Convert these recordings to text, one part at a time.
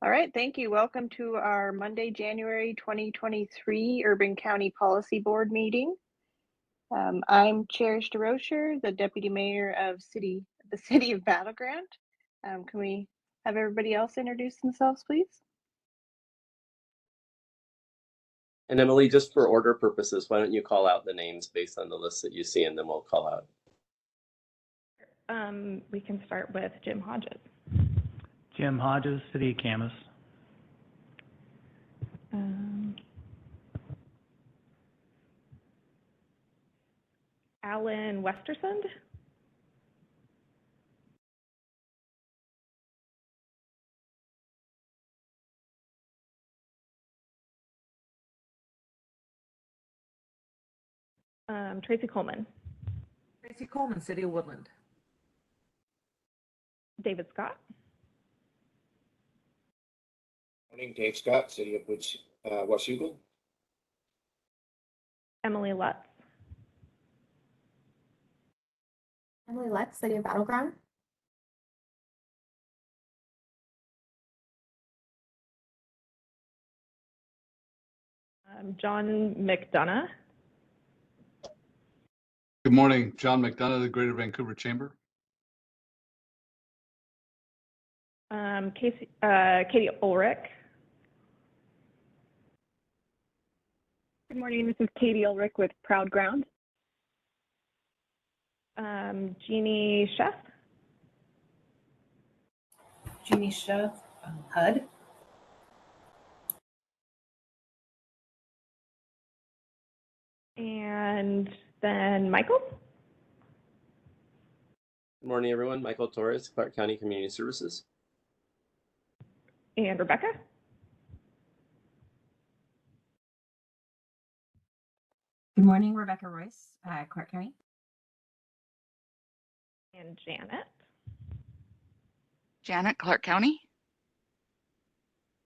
All right, thank you. Welcome to our Monday, January 2023 Urban County Policy Board meeting. I'm Cherish DeRocher, the Deputy Mayor of the City of Battle Grande. Can we have everybody else introduce themselves, please? And Emily, just for order purposes, why don't you call out the names based on the list that you see, and then we'll call out. We can start with Jim Hodges. Jim Hodges, City of Camas. Alan Westersund. Tracy Coleman. Tracy Coleman, City of Woodland. David Scott. Morning, Dave Scott, City of Washougal. Emily Lutz. Emily Lutz, City of Battle Grande. John McDonough. Good morning, John McDonough, the Greater Vancouver Chamber. Katie Ulrich. Good morning, this is Katie Ulrich with Proud Ground. Jeannie Chef. Jeannie Chef, HUD. And then Michael. Good morning, everyone. Michael Torres, Clark County Community Services. And Rebecca. Good morning, Rebecca Royce, Clark County. And Janet. Janet, Clark County.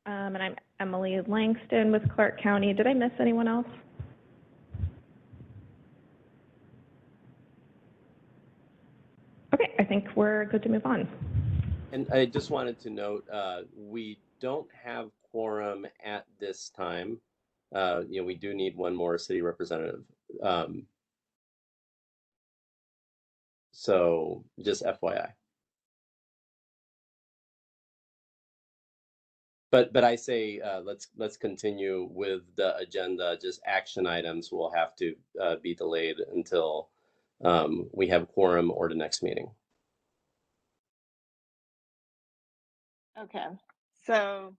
And I'm Emily Langston with Clark County. Did I miss anyone else? Okay, I think we're good to move on. And I just wanted to note, we don't have quorum at this time. We do need one more city representative. So just FYI. But I say let's continue with the agenda. Just action items will have to be delayed until we have quorum or the next meeting. Okay, so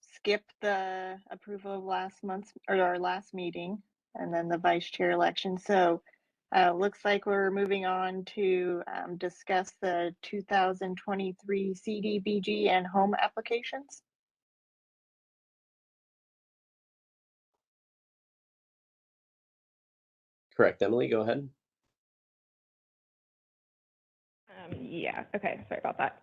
skip the approval of last month's or our last meeting and then the vice chair election. So looks like we're moving on to discuss the 2023 CDBG and home applications. Correct, Emily, go ahead. Yeah, okay, sorry about that.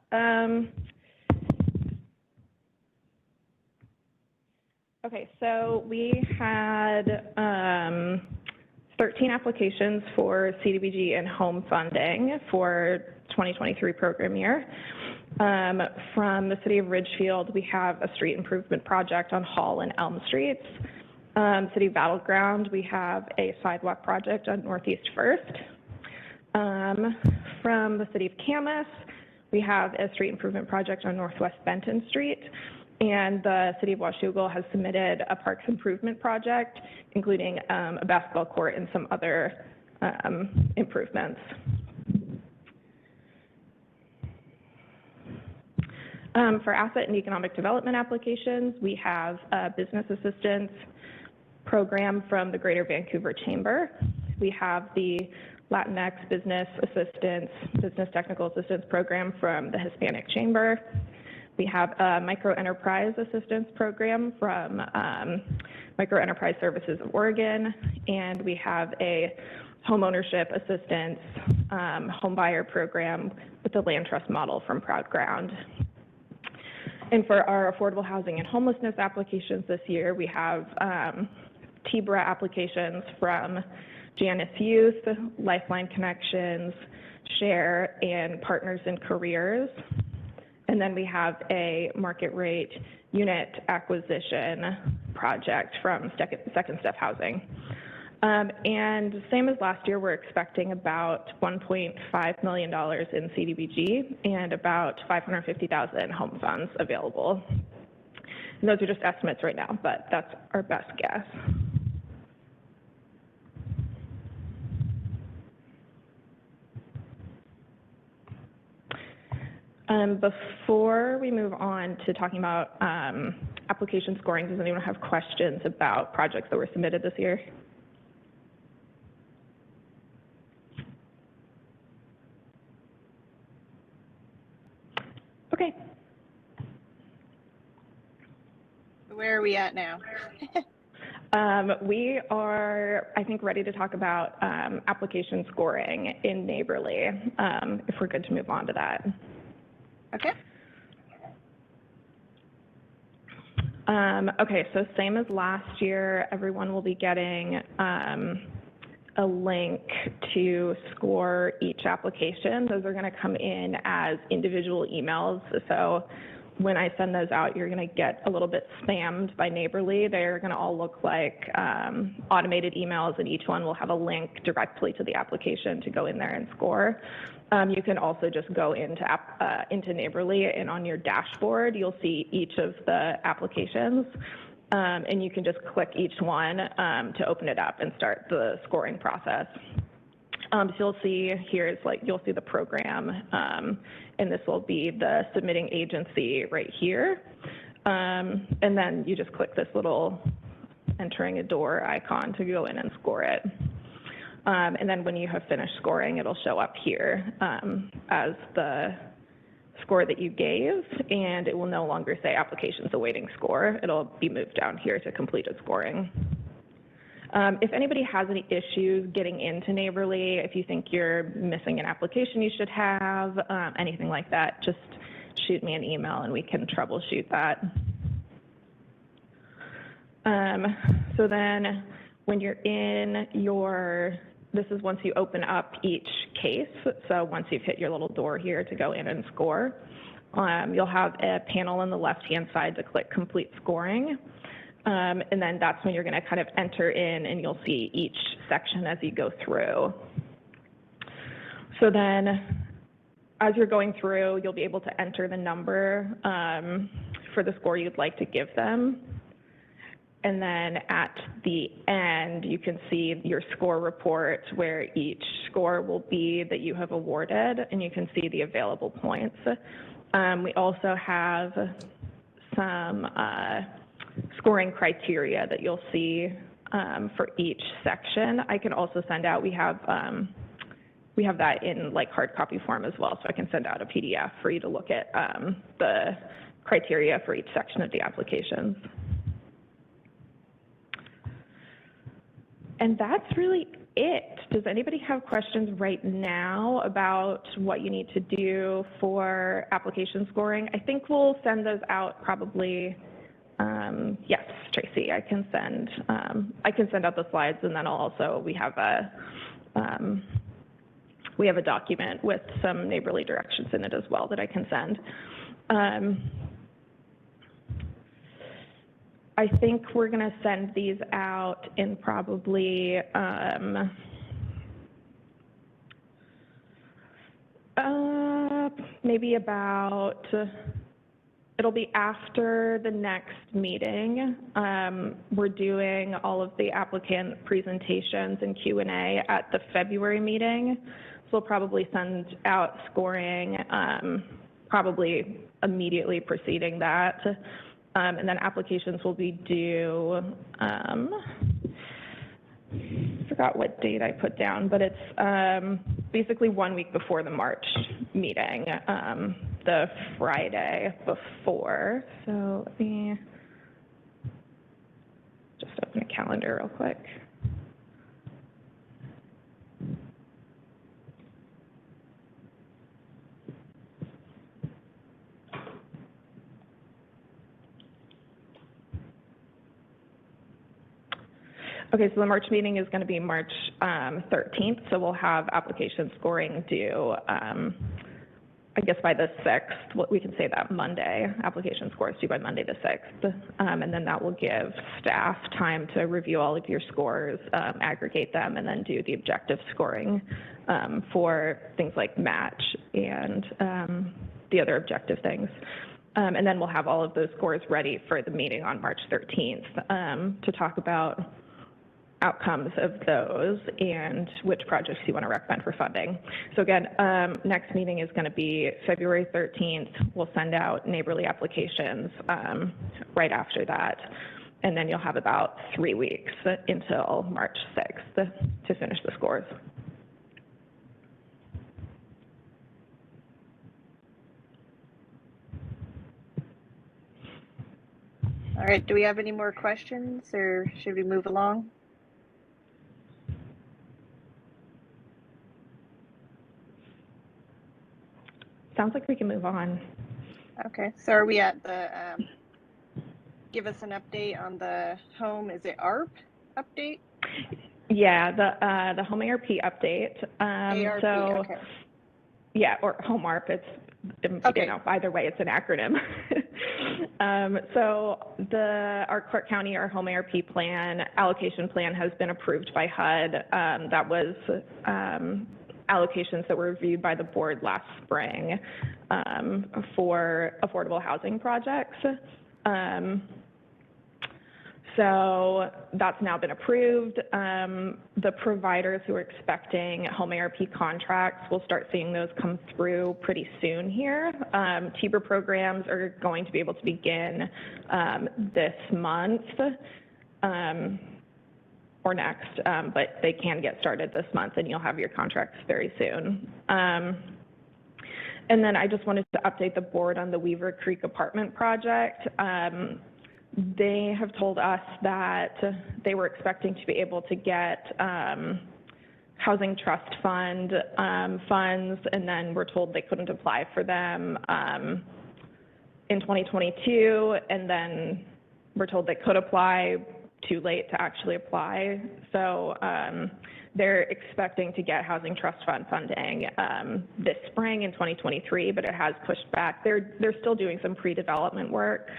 Okay, so we had 13 applications for CDBG and home funding for 2023 program year. From the city of Ridgefield, we have a street improvement project on Hall and Elm Streets. City of Battle Grande, we have a sidewalk project on Northeast First. From the city of Camas, we have a street improvement project on Northwest Benton Street. And the city of Washougal has submitted a parks improvement project, including a basketball court and some other improvements. For asset and economic development applications, we have a business assistance program from the Greater Vancouver Chamber. We have the Latinx business assistance, business technical assistance program from the Hispanic Chamber. We have a micro enterprise assistance program from Micro Enterprise Services of Oregon, and we have a home ownership assistance home buyer program with the land trust model from Proud Ground. And for our affordable housing and homelessness applications this year, we have TBRA applications from Janus Youth, Lifeline Connections, Share, and Partners in Careers. And then we have a market rate unit acquisition project from Second Step Housing. And same as last year, we're expecting about $1.5 million in CDBG and about $550,000 home funds available. And those are just estimates right now, but that's our best guess. Before we move on to talking about application scoring, does anyone have questions about projects that were submitted this year? Okay. Where are we at now? We are, I think, ready to talk about application scoring in Neighborly, if we're good to move on to that. Okay. Okay, so same as last year, everyone will be getting a link to score each application. Those are going to come in as individual emails. So when I send those out, you're going to get a little bit spammed by Neighborly. They're going to all look like automated emails, and each one will have a link directly to the application to go in there and score. You can also just go into Neighborly, and on your dashboard, you'll see each of the applications. And you can just click each one to open it up and start the scoring process. So you'll see here is you'll see the program, and this will be the submitting agency right here. And then you just click this little entering a door icon to go in and score it. And then when you have finished scoring, it'll show up here as the score that you gave, and it will no longer say applications awaiting score. It'll be moved down here to completed scoring. If anybody has any issues getting into Neighborly, if you think you're missing an application you should have, anything like that, just shoot me an email and we can troubleshoot that. So then when you're in this is once you open up each case. So once you've hit your little door here to go in and score, you'll have a panel on the left-hand side to click complete scoring. And then that's when you're going to kind of enter in, and you'll see each section as you go through. So then as you're going through, you'll be able to enter the number for the score you'd like to give them. And then at the end, you can see your score report where each score will be that you have awarded, and you can see the available points. We also have some scoring criteria that you'll see for each section. I can also send out, we have that in hard copy form as well, so I can send out a PDF for you to look at the criteria for each section of the applications. And that's really it. Does anybody have questions right now about what you need to do for application scoring? I think we'll send those out probably. Yes, Tracy, I can send out the slides, and then we have a document with some Neighborly directions in it as well that I can send. I think we're going to send these out in probably maybe about, it'll be after the next meeting. We're doing all of the applicant presentations and Q&A at the February meeting. So we'll probably send out scoring probably immediately preceding that. And then applications will be due, I forgot what date I put down, but it's basically 1 week before the March meeting, the Friday before. So let me just open a calendar real quick. Okay, so the March meeting is going to be March 13th, so we'll have application scoring due, I guess by the 6th, we can say that Monday, application scores due by Monday the 6th. And then that will give staff time to review all of your scores, aggregate them, and then do the objective scoring for things like match and the other objective things. And then we'll have all of those scores ready for the meeting on March 13th to talk about outcomes of those and which projects you want to recommend for funding. So again, next meeting is going to be February 13th. We'll send out neighborly applications right after that. And then you'll have about 3 weeks until March 6th to finish the scores. All right, do we have any more questions or should we move along? Sounds like we can move on. Okay, so are we at the, give us an update on the home, is it ARP update? Yeah, the home ARP update. ARP, so, okay. Yeah, or home ARP, it's, Okay. you know, either way, it's an acronym. So our Clark County, our home ARP plan, allocation plan has been approved by HUD. That was allocations that were reviewed by the board last spring for affordable housing projects. So that's now been approved. The providers who are expecting home ARP contracts will start seeing those come through pretty soon here. TBR programs are going to be able to begin this month or next, but they can get started this month and you'll have your contracts very soon. And then I just wanted to update the board on the Weaver Creek apartment project. They have told us that they were expecting to be able to get Housing Trust Fund funds, and then we're told they couldn't apply for them in 2022, and then we're told they could apply, too late to actually apply. So they're expecting to get Housing Trust Fund funding this spring in 2023, but it has pushed back. They're still doing some pre-development work,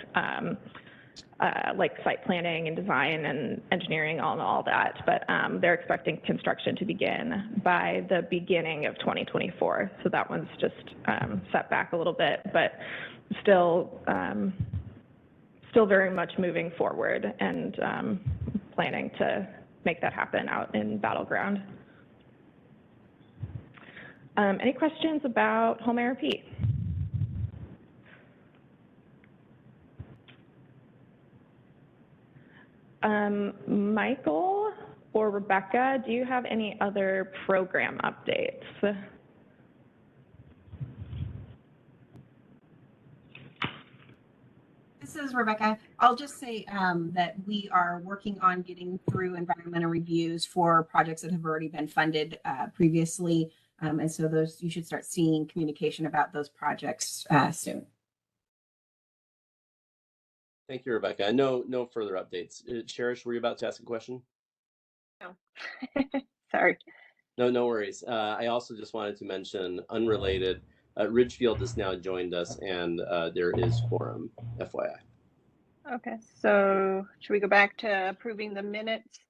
like site planning and design and engineering, all that, but they're expecting construction to begin by the beginning of 2024. So that one's just set back a little bit, but still very much moving forward and planning to make that happen out in Battleground. Any questions about home ARP? Michael or Rebecca, do you have any other program updates? This is Rebecca. I'll just say that we are working on getting through environmental reviews for projects that have already been funded previously. And so those, you should start seeing communication about those projects soon. Thank you, Rebecca. No further updates. Cherish, were you about to ask a question? No. Sorry. No worries. I also just wanted to mention, unrelated, Ridgefield has now joined us, and there is quorum, FYI. Okay, so should we go back to approving the minutes?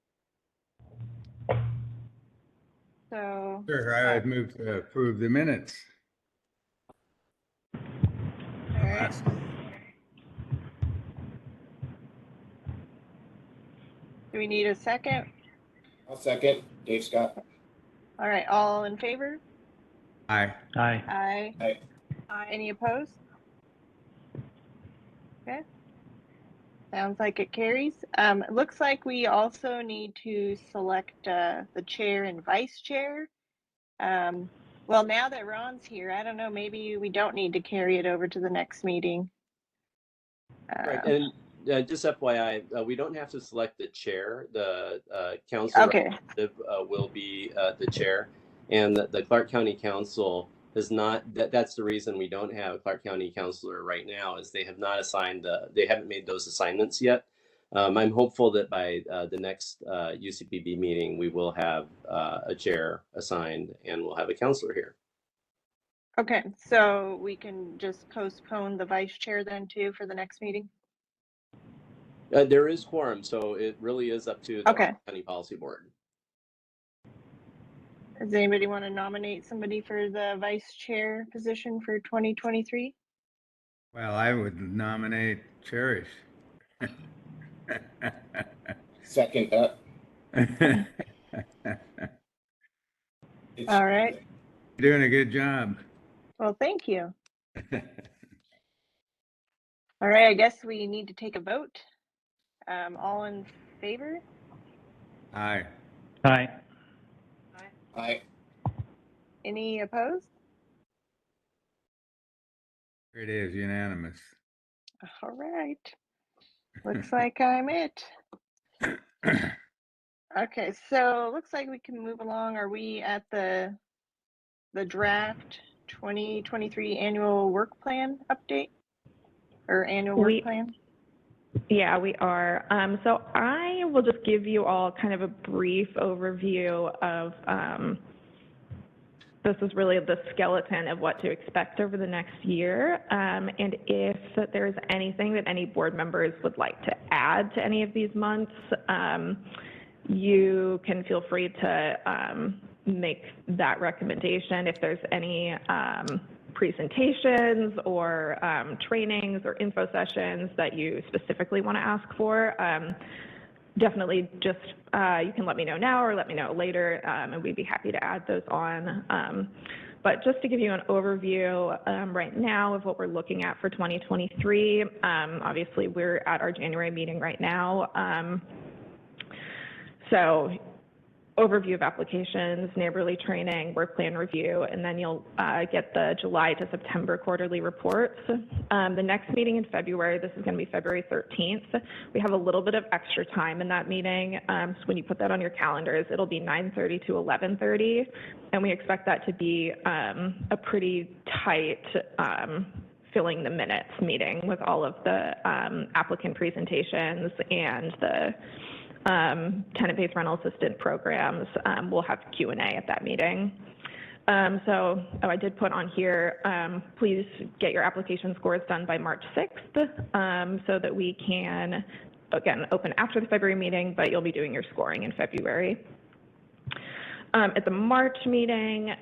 So. Sure, I would move to approve the minutes. All right. Do we need a second? I'll second. Dave Scott. All right, all in favor? Aye. Aye. Aye. Aye. Aye. Any opposed? Okay. Sounds like it carries. It looks like we also need to select the chair and vice chair. Well, now that Ron's here, I don't know, maybe we don't need to carry it over to the next meeting. Right, and just FYI, we don't have to select the chair. The council representative will be the chair, and the Clark County Council is not. That's the reason we don't have a Clark County councilor right now, is they have not assigned. They haven't made those assignments yet. I'm hopeful that by the next UCPB meeting, we will have a chair assigned, and we'll have a councilor here. Okay, so we can just postpone the vice chair then too for the next meeting? There is quorum, so it really is up to the Okay. County Policy Board. Does anybody want to nominate somebody for the vice chair position for 2023? Well, I would nominate Cherish. Second that. All right. You're doing a good job. Well, thank you. All right, I guess we need to take a vote. All in favor? Aye. Aye. Aye. Any opposed? Here it is, unanimous. All right. Looks like I'm it. Okay, so looks like we can move along. Are we at the draft 2023 annual work plan update or annual work plan? Yeah, we are. So I will just give you all kind of a brief overview of, this is really the skeleton of what to expect over the next year. And if there's anything that any board members would like to add to any of these months, you can feel free to make that recommendation. If there's any presentations or trainings or info sessions that you specifically want to ask for, definitely just, you can let me know now or let me know later, and we'd be happy to add those on. But just to give you an overview right now of what we're looking at for 2023, obviously we're at our January meeting right now. So overview of applications, neighborly training, work plan review, and then you'll get the July to September quarterly reports. The next meeting in February, this is going to be February 13th. We have a little bit of extra time in that meeting. So when you put that on your calendars, it'll be 9:30 to 11:30. And we expect that to be a pretty tight filling the minutes meeting with all of the applicant presentations and the tenant-based rental assistant programs. We'll have Q&A at that meeting. I did put on here, please get your application scores done by March 6th so that we can, again, open after the February meeting, but you'll be doing your scoring in February. At the March meeting,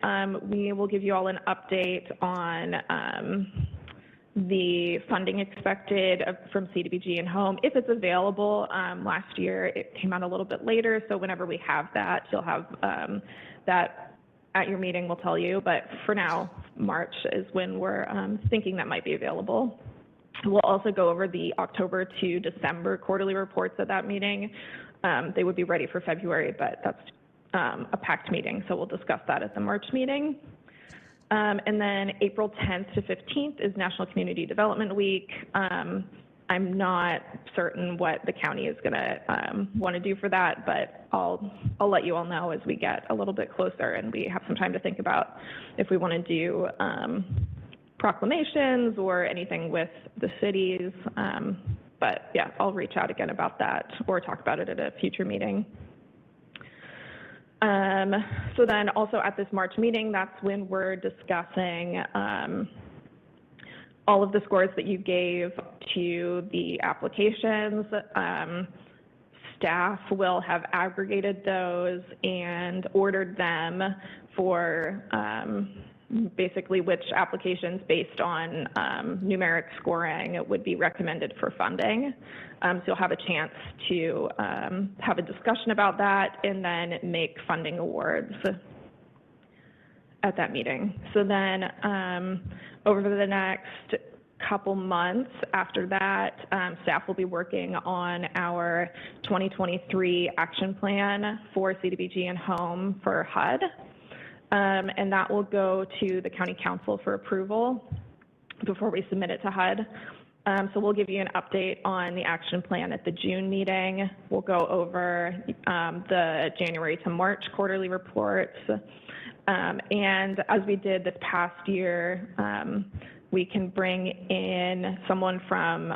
we will give you all an update on the funding expected from CDBG and home, if it's available. Last year, it came out a little bit later, so whenever we have that, you'll have that at your meeting, we'll tell you. But for now, March is when we're thinking that might be available. We'll also go over the October to December quarterly reports at that meeting. They would be ready for February, but that's a packed meeting, so we'll discuss that at the March meeting. And then April 10th to 15th is National Community Development Week. I'm not certain what the county is going to want to do for that, but I'll let you all know as we get a little bit closer and we have some time to think about if we want to do proclamations or anything with the cities. But yeah, I'll reach out again about that or talk about it at a future meeting. So then also at this March meeting, that's when we're discussing all of the scores that you gave to the applications. Staff will have aggregated those and ordered them for basically which applications based on numeric scoring would be recommended for funding. So you'll have a chance to have a discussion about that and then make funding awards at that meeting. So then over the next couple months after that, staff will be working on our 2023 action plan for CDBG and home for HUD. And that will go to the county council for approval before we submit it to HUD. So we'll give you an update on the action plan at the June meeting. We'll go over the January to March quarterly reports. And as we did this past year, we can bring in someone from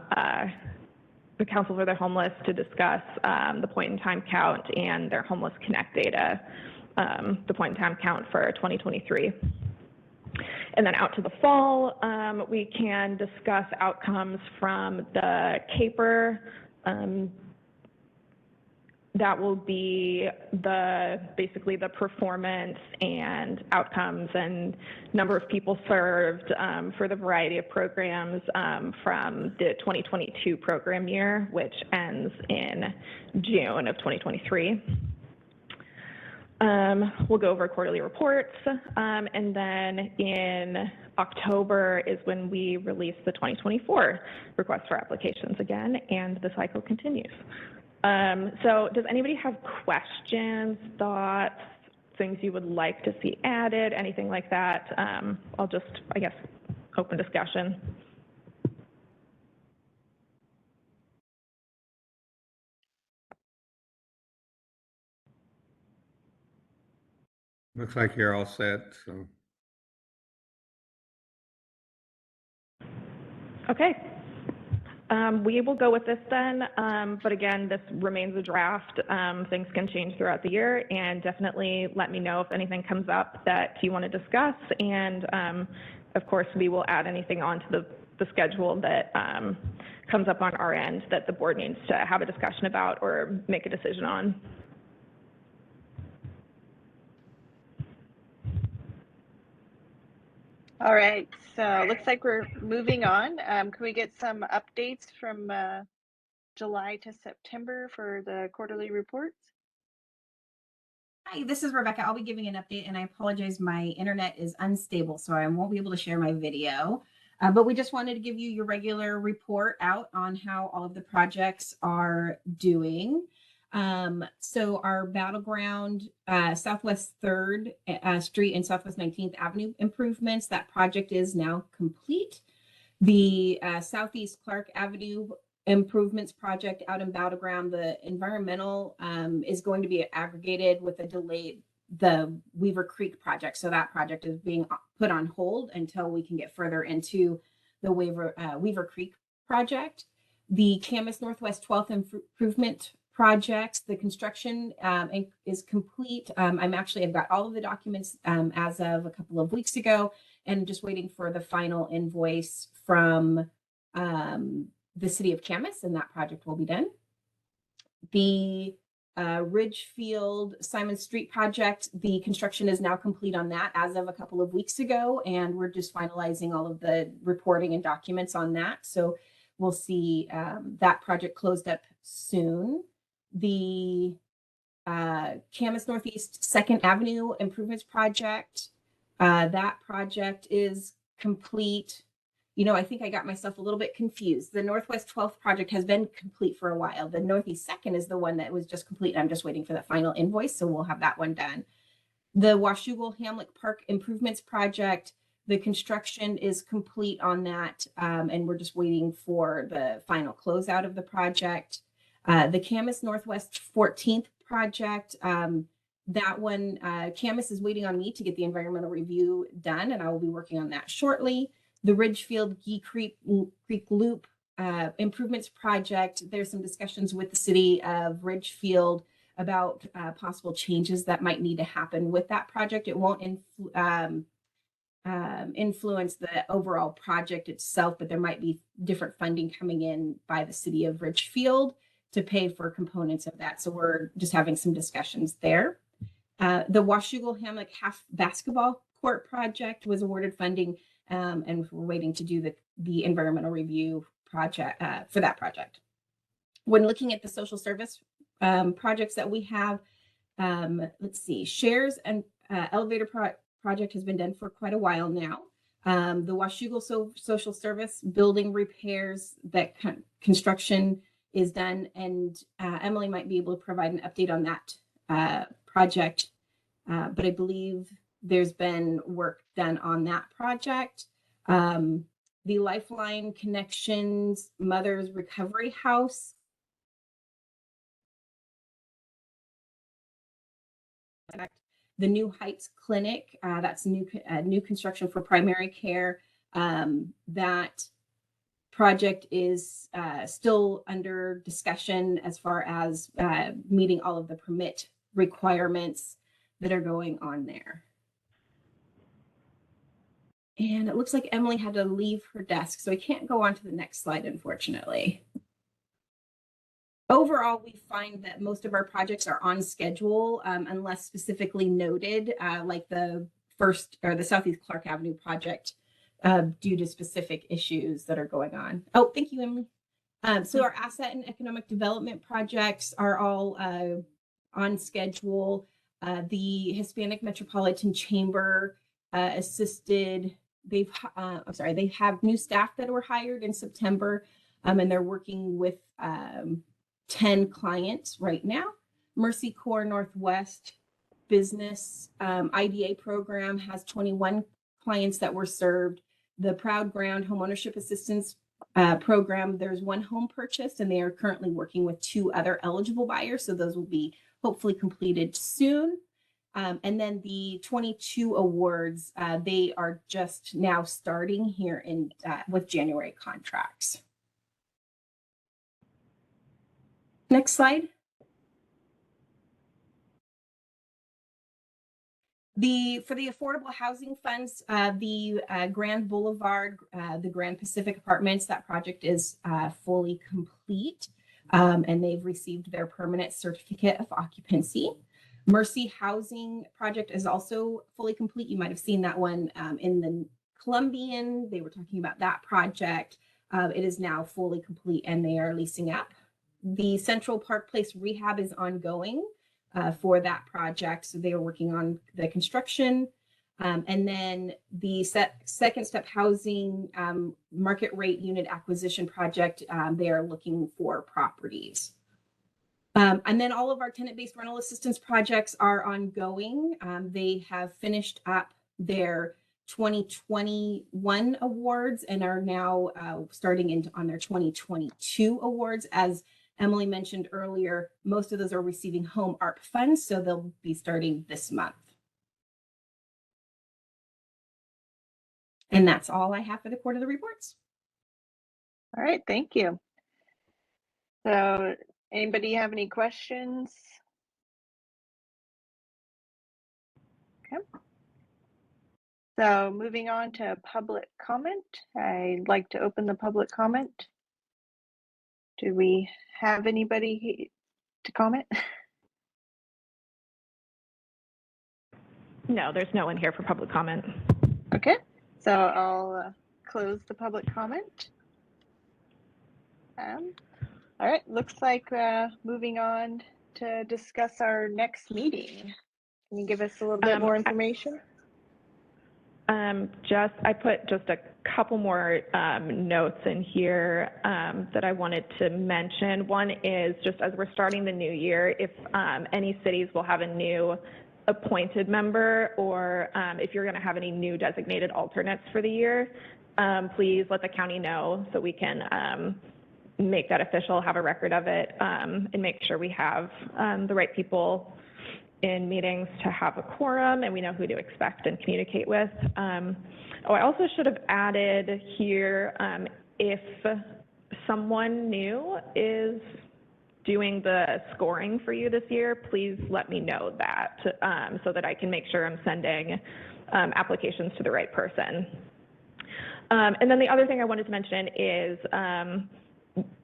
the Council for the Homeless to discuss the point-in-time count and their Homeless Connect data, the point-in-time count for 2023. And then out to the fall, we can discuss outcomes from the CAPER. That will be basically the performance and outcomes and number of people served for the variety of programs from the 2022 program year, which ends in June of 2023. We'll go over quarterly reports, and then in October is when we release the 2024 request for applications again, and the cycle continues. So does anybody have questions, thoughts, things you would like to see added, anything like that? I'll just, I guess, open discussion. Looks like you're all set, so. Okay. We will go with this then, but again, this remains a draft. Things can change throughout the year, and definitely let me know if anything comes up that you want to discuss, and of course, we will add anything onto the schedule that comes up on our end that the board needs to have a discussion about or make a decision on. All right, so looks like we're moving on. Can we get some updates from July to September for the quarterly reports? Hi, this is Rebecca. I'll be giving an update, and I apologize, my internet is unstable, so I won't be able to share my video. But we just wanted to give you your regular report out on how all of the projects are doing. So our Battleground Southwest 3rd Street and Southwest 19th Avenue improvements, that project is now complete. The Southeast Clark Avenue improvements project out in Battleground, the environmental is going to be aggregated with a delayed the Weaver Creek project. So that project is being put on hold until we can get further into the Weaver Creek project. The Camas Northwest 12th improvement project, the construction is complete. I've got all of the documents as of a couple of weeks ago, and just waiting for the final invoice from the city of Camas, and that project will be done. The Ridgefield Simon Street project, the construction is now complete on that as of a couple of weeks ago, and we're just finalizing all of the reporting and documents on that. So we'll see that project closed up soon. The Camas Northeast 2nd Avenue improvements project, that project is complete. You know, I think I got myself a little bit confused. The Northwest 12th project has been complete for a while. The Northeast 2nd is the one that was just complete. I'm just waiting for the final invoice, so we'll have that one done. The Washougal Hamlet Park improvements project, the construction is complete on that, and we're just waiting for the final closeout of the project. The Camas Northwest 14th project, that one, Camas is waiting on me to get the environmental review done, and I will be working on that shortly. The Ridgefield Gee Creek Loop improvements project, there's some discussions with the city of Ridgefield about possible changes that might need to happen with that project. It won't influence the overall project itself, but there might be different funding coming in by the city of Ridgefield to pay for components of that. So we're just having some discussions there. The Washougal Hamlet Half Basketball Court project was awarded funding, and we're waiting to do the environmental review project for that project. When looking at the social service projects that we have, let's see, shares and elevator project has been done for quite a while now. The Washougal social service building repairs, that construction is done, and Emily might be able to provide an update on that project, but I believe there's been work done on that project. The Lifeline Connections Mother's Recovery House. The New Heights Clinic, that's new construction for primary care. That project is still under discussion as far as meeting all of the permit requirements that are going on there. And it looks like Emily had to leave her desk, so I can't go on to the next slide, unfortunately. Overall, we find that most of our projects are on schedule, unless specifically noted, like the Southeast Clark Avenue project, due to specific issues that are going on. Oh, thank you, Emily. So our asset and economic development projects are all on schedule. The Hispanic Metropolitan Chamber assisted. They have new staff that were hired in September, and they're working with 10 clients right now. Mercy Corps Northwest Business IDA program has 21 clients that were served. The Proud Ground Homeownership Assistance program, there's one home purchased, and they are currently working with 2 other eligible buyers. So those will be hopefully completed soon. And then the 22 awards, they are just now starting here in with January contracts. Next slide. For the affordable housing funds, the Grand Boulevard, the Grand Pacific Apartments, that project is fully complete, and they've received their permanent certificate of occupancy. Mercy Housing project is also fully complete. You might have seen that one in the Columbian. They were talking about that project. It is now fully complete, and they are leasing up. The Central Park Place rehab is ongoing for that project. So they are working on the construction. And then the second step housing market rate unit acquisition project, they are looking for properties. And then all of our tenant-based rental assistance projects are ongoing. They have finished up their 2021 awards and are now starting on their 2022 awards. As Emily mentioned earlier, most of those are receiving home ARP funds, so they'll be starting this month. And that's all I have for the quarterly reports. All right, thank you. So anybody have any questions? Okay. So moving on to public comment, I'd like to open the public comment. Do we have anybody to comment? No, there's no one here for public comment. Okay, so I'll close the public comment. All right, looks like moving on to discuss our next meeting. Can you give us a little bit more information? I put just a couple more notes in here that I wanted to mention. One is just as we're starting the new year, if any cities will have a new appointed member, or if you're going to have any new designated alternates for the year, please let the county know so we can make that official, have a record of it, and make sure we have the right people in meetings to have a quorum and we know who to expect and communicate with. I also should have added here, if someone new is doing the scoring for you this year, please let me know that so that I can make sure I'm sending applications to the right person. And then the other thing I wanted to mention is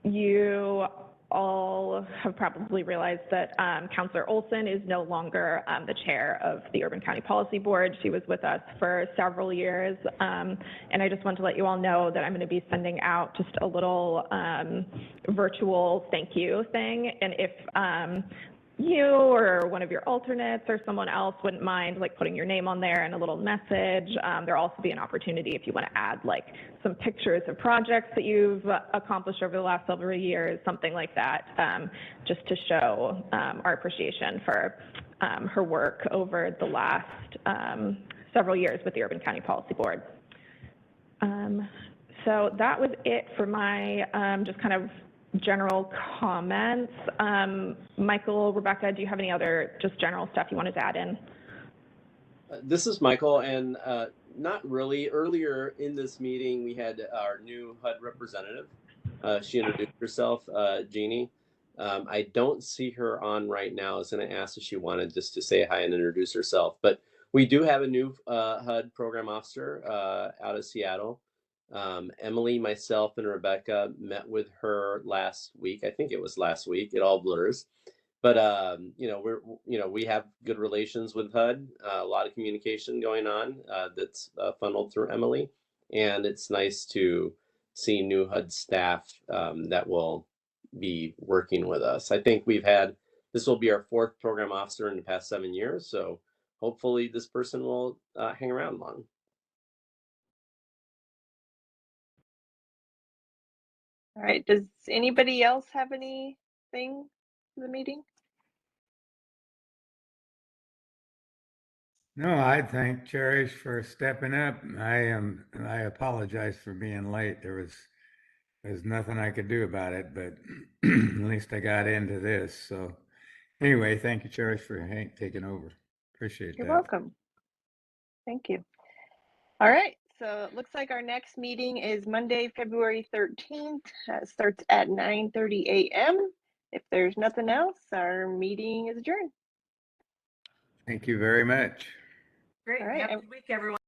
you all have probably realized that Councillor Olson is no longer the chair of the Urban County Policy Board. She was with us for several years, and I just want to let you all know that I'm going to be sending out just a little virtual thank you thing, and if you or one of your alternates or someone else wouldn't mind like putting your name on there and a little message, there'll also be an opportunity if you want to add like some pictures of projects that you've accomplished over the last several years, something like that, just to show our appreciation for her work over the last several years with the Urban County Policy Board. So that was it for my just kind of general comments. Michael, Rebecca, do you have any other just general stuff you wanted to add in? This is Michael, and not really. Earlier in this meeting, we had our new HUD representative. She introduced herself, Jeannie. I don't see her on right now. I was going to ask if she wanted just to say hi and introduce herself, but We do have a new HUD program officer out of Seattle. Emily, myself, and Rebecca met with her last week. I think it was last week. It all blurs. But we have good relations with HUD. A lot of communication going on that's funneled through Emily, and it's nice to see new HUD staff that will be working with us. I think this will be our 4th program officer in the past 7 years, so hopefully this person will hang around long. All right, does anybody else have anything for the meeting? No, I thank Cherish for stepping up. I apologize for being late. There's nothing I could do about it, but at least I got into this. So anyway, thank you, Cherish, for taking over. Appreciate that. You're welcome. Thank you. All right, so it looks like our next meeting is Monday, February 13th. Starts at 9:30 a.m. If there's nothing else, our meeting is adjourned. Thank you very much. Great. All right. Have a good week, everyone.